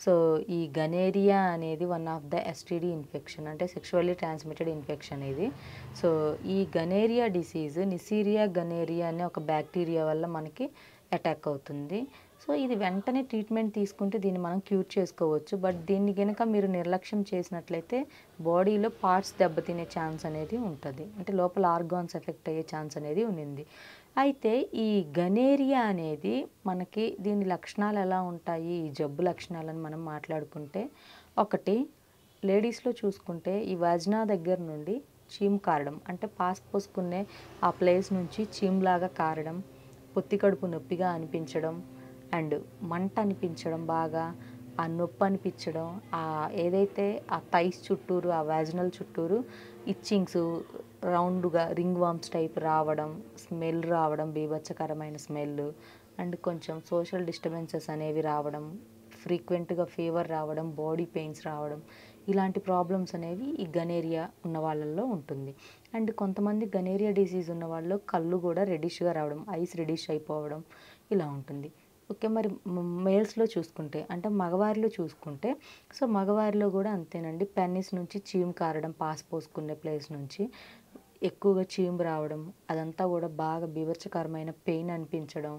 So ఈ gonorrhoea అనేది one of the STD infection, అంటే సెక్షువల్లీ ట్రాన్స్మిటెడ్ ఇన్ఫెక్షన్ ఇది. సో ఈ గనేరియా డిసీజ్ నిసీరియా గనేరియా అనే ఒక బ్యాక్టీరియా వల్ల మనకి అటాక్ అవుతుంది. సో ఇది వెంటనే ట్రీట్మెంట్ తీసుకుంటే దీన్ని మనం క్యూర్ చేసుకోవచ్చు. బట్ దీన్ని కనుక మీరు నిర్లక్ష్యం చేసినట్లయితే బాడీలో పార్ట్స్ దెబ్బతినే ఛాన్స్ అనేది ఉంటుంది, అంటే లోపల ఆర్గాన్స్ ఎఫెక్ట్ అయ్యే ఛాన్స్ అనేది ఉంది. అయితే ఈ గనేరియా అనేది మనకి దీని లక్షణాలు ఎలా ఉంటాయి, ఈ జబ్బు లక్షణాలను మనం మాట్లాడుకుంటే, ఒకటి లేడీస్లో చూసుకుంటే ఈ వజ్నా దగ్గర నుండి చీము కారడం, అంటే పాస్ పోసుకునే ఆ ప్లేస్ నుంచి చీమ్లాగా కారడం, పొత్తి కడుపు నొప్పిగా అనిపించడం, అండ్ మంట అనిపించడం, బాగా ఆ నొప్పి అనిపించడం, ఏదైతే ఆ థైస్ చుట్టూరు, ఆ వాజినల్ చుట్టూరు ఇచ్చింగ్స్, రౌండ్గా రింగ్ వామ్స్ టైప్ రావడం, స్మెల్ రావడం, బీభత్సకరమైన స్మెల్, అండ్ కొంచెం సోషల్ డిస్టర్బెన్సెస్ అనేవి రావడం, ఫ్రీక్వెంట్గా ఫీవర్ రావడం, బాడీ పెయిన్స్ రావడం, ఇలాంటి ప్రాబ్లమ్స్ అనేవి ఈ గనేరియా ఉన్న వాళ్ళల్లో ఉంటుంది. అండ్ కొంతమంది గనేరియా డిసీజ్ ఉన్న వాళ్ళు కళ్ళు కూడా రెడిష్గా రావడం, ఐస్ రెడిష్ అయిపోవడం, ఇలా ఉంటుంది. ఓకే, మరి మేల్స్లో చూసుకుంటే, అంటే మగవారిలో చూసుకుంటే, సో మగవారిలో కూడా అంతేనండి. పెన్నిస్ నుంచి చీము కారడం, పాస్ పోసుకునే ప్లేస్ నుంచి ఎక్కువగా చీము రావడం, అదంతా కూడా బాగా బీభత్సకరమైన పెయిన్ అనిపించడం,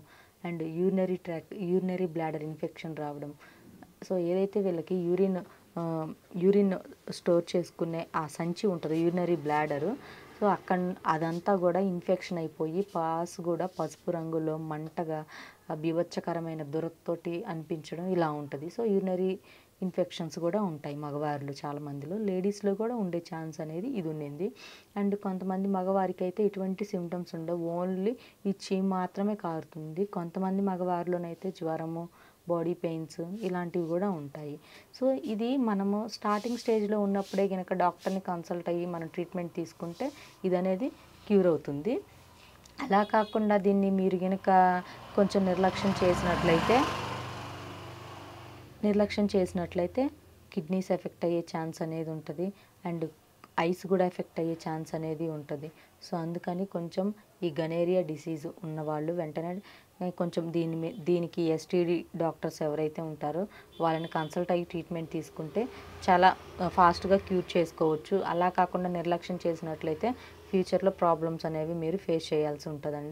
అండ్ యూరినరీ బ్లాడర్ ఇన్ఫెక్షన్ రావడం. సో ఏదైతే వీళ్ళకి యూరిన్ స్టోర్ చేసుకునే ఆ సంచి ఉంటుంది, యూరినరీ బ్లాడరు, సో అదంతా కూడా ఇన్ఫెక్షన్ అయిపోయి పాస్ కూడా పసుపు రంగులో మంటగా బీభత్సకరమైన దురదతోటి అనిపించడం, ఇలా ఉంటుంది. సో యూరినరీ ఇన్ఫెక్షన్స్ కూడా ఉంటాయి మగవారిలో చాలామందిలో. లేడీస్లో కూడా ఉండే ఛాన్స్ అనేది ఇది ఉండింది. అండ్ కొంతమంది మగవారికి అయితే ఇటువంటి సిమ్టమ్స్ ఉండవు, ఓన్లీ ఈ చీమ్ మాత్రమే కారుతుంది. కొంతమంది మగవారిలోనైతే జ్వరము, బాడీ పెయిన్స్ ఇలాంటివి కూడా ఉంటాయి. సో ఇది మనము స్టార్టింగ్ స్టేజ్లో ఉన్నప్పుడే కనుక డాక్టర్ని కన్సల్ట్ అయ్యి మనం ట్రీట్మెంట్ తీసుకుంటే ఇది అనేది క్యూర్ అవుతుంది. అలా కాకుండా దీన్ని మీరు కనుక కొంచెం నిర్లక్ష్యం చేసినట్లయితే కిడ్నీస్ ఎఫెక్ట్ అయ్యే ఛాన్స్ అనేది ఉంటుంది, అండ్ ఐస్ కూడా ఎఫెక్ట్ అయ్యే ఛాన్స్ అనేది ఉంటుంది. సో అందుకని కొంచెం ఈ గనేరియా డిసీజ్ ఉన్నవాళ్ళు వెంటనే కొంచెం దీనికి ఎస్టీడీ డాక్టర్స్ ఎవరైతే ఉంటారో వాళ్ళని కన్సల్ట్ అయ్యి ట్రీట్మెంట్ తీసుకుంటే చాలా ఫాస్ట్గా క్యూర్ చేసుకోవచ్చు. అలా కాకుండా నిర్లక్ష్యం చేసినట్లయితే ఫ్యూచర్లో ప్రాబ్లమ్స్ అనేవి మీరు ఫేస్ చేయాల్సి ఉంటుందండి.